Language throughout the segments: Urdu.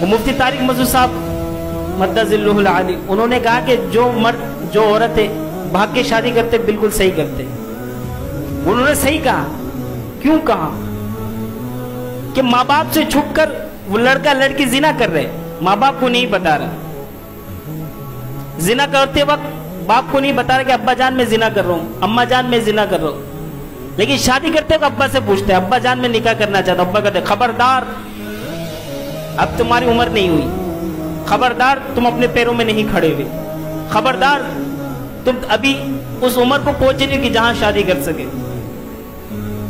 وہ مفتی طارق مسعود صاحب مدذلہ علی، انہوں نے کہا کہ جو مرد جو عورت ہے بھاگ کے شادی کرتے بالکل صحیح کرتے. انہوں نے صحیح کہا. کیوں کہا؟ کہ ماں باپ سے چھپ کر وہ لڑکا لڑکی زنا کر رہے، ماں باپ کو نہیں بتا رہا. زنا کرتے وقت باپ کو نہیں بتا رہا کہ ابا جان میں زنا کر رہا ہوں، اماں جان میں زنا کر رہا ہوں. لیکن شادی کرتے وقت ابا سے پوچھتے ہیں ابا جان میں نکاح کرنا چاہتا ہوں. ابا کہتے خبردار اب تمہاری عمر نہیں ہوئی، خبردار تم اپنے پیروں میں نہیں کھڑے ہوئے، خبردار تم ابھی اس عمر کو پہنچے نہیں کہ جہاں شادی کر سکے.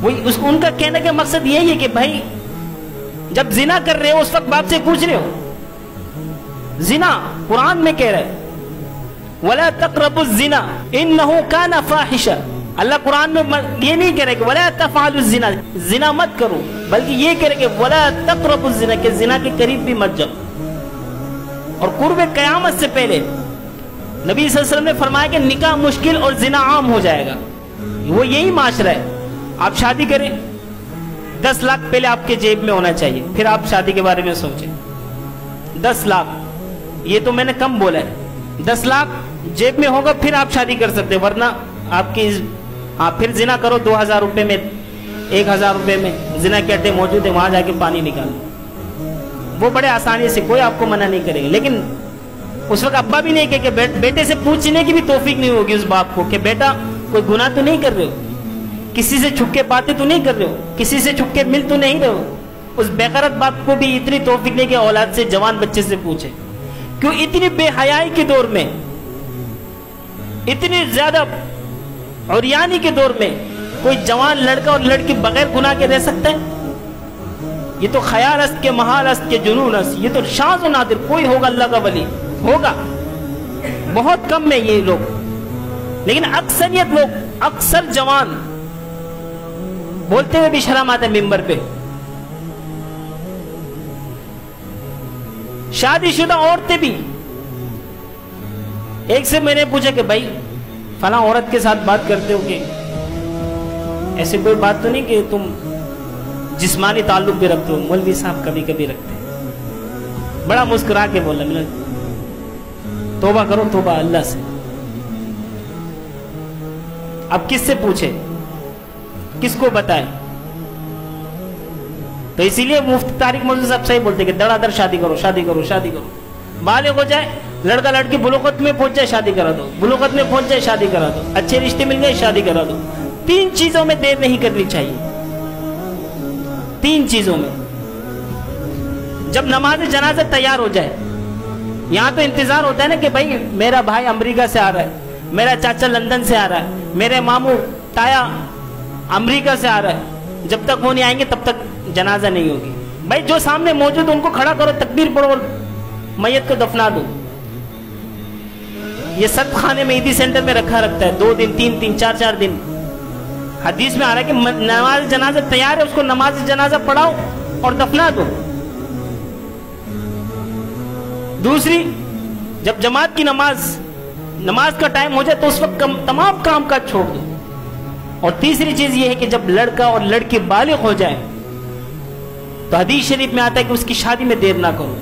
وہی ان کا کہنے کا مقصد یہی ہے کہ بھائی جب زنا کر رہے ہو اس وقت باپ سے پوچھ رہے ہو. زنا قرآن میں کہہ رہے وَلَا تَقْرَبُوا الزِّنَا إِنَّهُ كَانَ فَاحِشًا. اللہ قرآن میں یہ نہیں کہہ رہے کہ وَلَا تَفْعَلُوا الزِّنَا، زنا مت کرو، بلکہ یہ کہہ رہے کہ وَلَا تَقْرَبُوا الزِّنَا، کہ زنا کے قریب بھی مت جاؤ. اور قرب قیامت سے پہلے نبی صلی اللہ علیہ وسلم نے فرمایا کہ نکاح مشکل اور زنا عام ہو جائے گا. وہ یہی معاشرہ ہے. آپ شادی کریں 10 لاکھ پہلے آپ کے جیب میں ہونا چاہیے، پھر آپ شادی کے بارے میں سوچیں. 10 لاکھ یہ تو میں نے کم بولا ہے، 10 لاکھ جیب میں ہوگا پھر آپ شادی کر سکتے، ورنہ آپ کی پھر زنا کرو 2000 روپے میں 1000 روپے میں زنا کے اڈے موجود ہیں، وہاں جا کے پانی نکالو، وہ بڑے آسانی سے، کوئی آپ کو منع نہیں کرے گا. لیکن اس وقت ابا بھی نہیں کہ بیٹے سے پوچھنے کی بھی توفیق نہیں ہوگی اس باپ کو کہ بیٹا کوئی گناہ تو نہیں کر رہے ہو، کسی سے چھپ کے باتیں تو نہیں کر رہے ہو، کسی سے چھپ کے مل تو نہیں رہے ہو. اس بے غیرت باپ کو بھی اتنی توفیق نہیں کہ اولاد سے، جوان بچے سے پوچھے. کیوں اتنی بے حیائی کے دور میں، اتنی زیادہ عریانی کے دور میں کوئی جوان لڑکا اور لڑکی بغیر گناہ کے رہ سکتا ہے؟ یہ تو خیال است کے محال است کے جنون است، یہ تو شاذ و نادر. کوئی ہوگا اللہ کا ولی، ہوگا بہت کم میں یہ لوگ. لیکن اکثریت لوگ، اکثر جوان بولتے ہوئے بھی شرم آتا ہے ممبر پہ. شادی شدہ عورتیں بھی. ایک سے میں نے پوچھا کہ بھائی فلاں عورت کے ساتھ بات کرتے ہو کہ ایسے کوئی بات تو نہیں کہ تم جسمانی تعلق بھی رکھتے ہو؟ مولوی صاحب کبھی کبھی رکھتے ہیں. بڑا مسکرا کے بولا میں نے توبہ کرو توبہ اللہ سے. اب کس سے پوچھے، کس کو بتائے؟ تو اسی لیے مفتی طارق مسعود صاحب صحیح بولتے کہ دڑا در شادی کرو، شادی کرو، شادی کرو. بالغ ہو جائے لڑکا لڑکی، بلوغت میں پہنچ جائے شادی کرا دو، بلوغت میں پہنچ جائے شادی کرا دو، اچھے رشتے مل گئے شادی کرا دو. 3 چیزوں میں دیر نہیں کرنی چاہیے. 3 چیزوں میں. جب نماز جنازہ تیار ہو جائے، یہاں تو انتظار ہوتا ہے نا کہ بھائی میرا بھائی امریکہ سے آ رہا ہے، میرا چاچا لندن سے آ رہا ہے، میرے ماموں تایا امریکہ سے آ رہا ہے. جب تک وہ نہیں آئیں گے تب تک جنازہ نہیں ہوگی. بھائی جو سامنے موجود ان کو کھڑا کرو، تکبیر پڑھو اور میت کو دفنا دو. یہ سب خانے میں عیدی سینٹر میں رکھا رکھتا ہے 2 دن 3 دن 4 دن. حدیث میں آ رہا ہے کہ نماز جنازہ تیار ہے، اس کو نماز جنازہ پڑھاؤ اور دفنا دو. دوسری، جب جماعت کی نماز کا ٹائم ہو جائے تو اس وقت تمام کام کاج چھوڑ دو. اور تیسری چیز یہ ہے کہ جب لڑکا اور لڑکی بالغ ہو جائے تو حدیث شریف میں آتا ہے کہ اس کی شادی میں دیر نہ کرو.